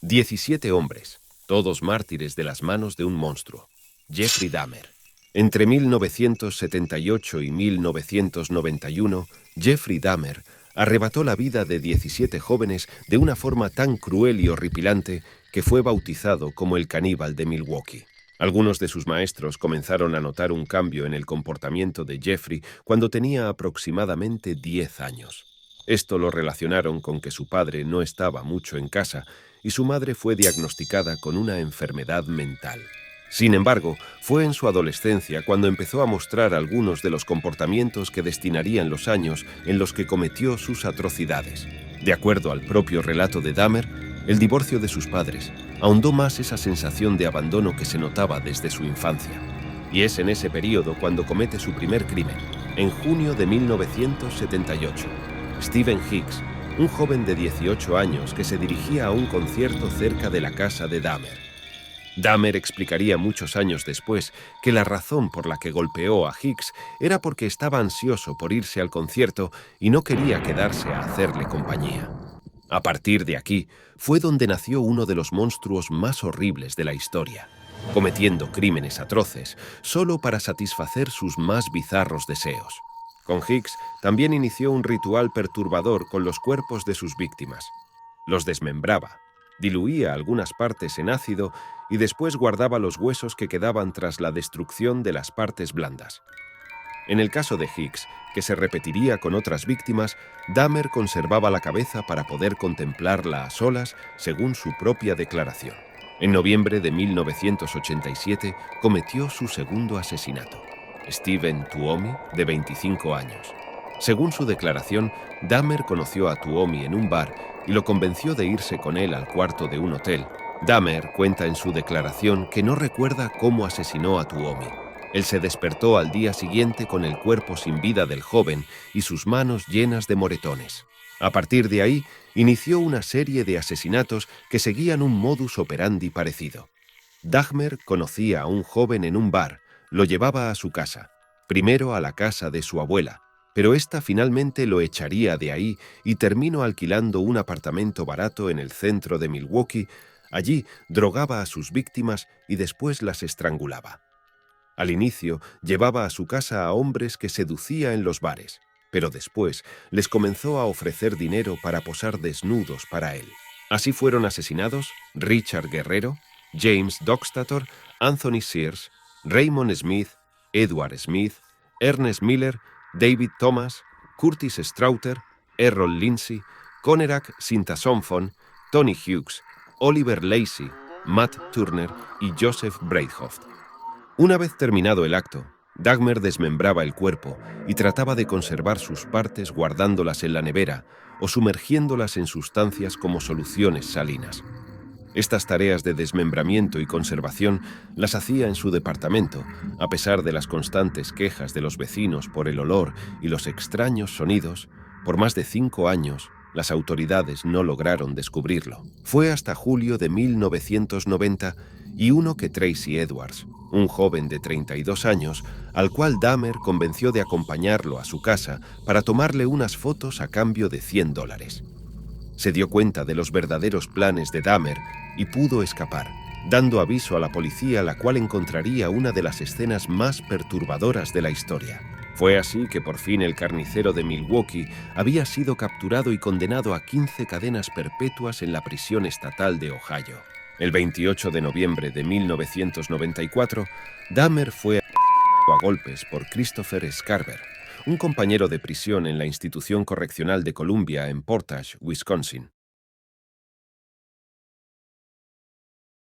17 hombres, todos mártires de las manos de un monstruo, Jeffrey Dahmer. Entre 1978 y 1991, Jeffrey Dahmer arrebató la vida de 17 jóvenes de una forma tan cruel y horripilante que fue bautizado como el caníbal de Milwaukee. Algunos de sus maestros comenzaron a notar un cambio en el comportamiento de Jeffrey cuando tenía aproximadamente 10 años. Esto lo relacionaron con que su padre no estaba mucho en casa y su madre fue diagnosticada con una enfermedad mental. Sin embargo, fue en su adolescencia cuando empezó a mostrar algunos de los comportamientos que destinarían los años en los que cometió sus atrocidades. De acuerdo al propio relato de Dahmer, el divorcio de sus padres ahondó más esa sensación de abandono que se notaba desde su infancia. Y es en ese periodo cuando comete su primer crimen, en junio de 1978. Stephen Hicks, un joven de 18 años que se dirigía a un concierto cerca de la casa de Dahmer. Dahmer explicaría muchos años después que la razón por la que golpeó a Hicks era porque estaba ansioso por irse al concierto y no quería quedarse a hacerle compañía. A partir de aquí, fue donde nació uno de los monstruos más horribles de la historia, cometiendo crímenes atroces solo para satisfacer sus más bizarros deseos. Con Hicks también inició un ritual perturbador con los cuerpos de sus víctimas. Los desmembraba, diluía algunas partes en ácido y después guardaba los huesos que quedaban tras la destrucción de las partes blandas. En el caso de Hicks, que se repetiría con otras víctimas, Dahmer conservaba la cabeza para poder contemplarla a solas, según su propia declaración. En noviembre de 1987 cometió su segundo asesinato. Stephen Tuomi, de 25 años. Según su declaración, Dahmer conoció a Tuomi en un bar y lo convenció de irse con él al cuarto de un hotel. Dahmer cuenta en su declaración que no recuerda cómo asesinó a Tuomi. Él se despertó al día siguiente con el cuerpo sin vida del joven y sus manos llenas de moretones. A partir de ahí, inició una serie de asesinatos que seguían un modus operandi parecido. Dahmer conocía a un joven en un bar, lo llevaba a su casa, primero a la casa de su abuela, pero ésta finalmente lo echaría de ahí y terminó alquilando un apartamento barato en el centro de Milwaukee. Allí drogaba a sus víctimas y después las estrangulaba. Al inicio, llevaba a su casa a hombres que seducía en los bares, pero después les comenzó a ofrecer dinero para posar desnudos para él. Así fueron asesinados Richard Guerrero, James Dockstator, Anthony Sears, Raymond Smith, Edward Smith, Ernest Miller, David Thomas, Curtis Strauter, Errol Lindsay, Conerak Sintasomphon, Tony Hughes, Oliver Lacey, Matt Turner y Joseph Breithoft. Una vez terminado el acto, Dahmer desmembraba el cuerpo y trataba de conservar sus partes guardándolas en la nevera o sumergiéndolas en sustancias como soluciones salinas. Estas tareas de desmembramiento y conservación las hacía en su departamento, a pesar de las constantes quejas de los vecinos por el olor y los extraños sonidos. Por más de 5 años, las autoridades no lograron descubrirlo. Fue hasta julio de 1990 y uno que Tracy Edwards, un joven de 32 años, al cual Dahmer convenció de acompañarlo a su casa para tomarle unas fotos a cambio de $100. Se dio cuenta de los verdaderos planes de Dahmer y pudo escapar, dando aviso a la policía, la cual encontraría una de las escenas más perturbadoras de la historia. Fue así que por fin el carnicero de Milwaukee había sido capturado y condenado a 15 cadenas perpetuas en la prisión estatal de Ohio. El 28 de noviembre de 1994, Dahmer fue a golpes por Christopher Scarver, un compañero de prisión en la institución correccional de Columbia en Portage, Wisconsin.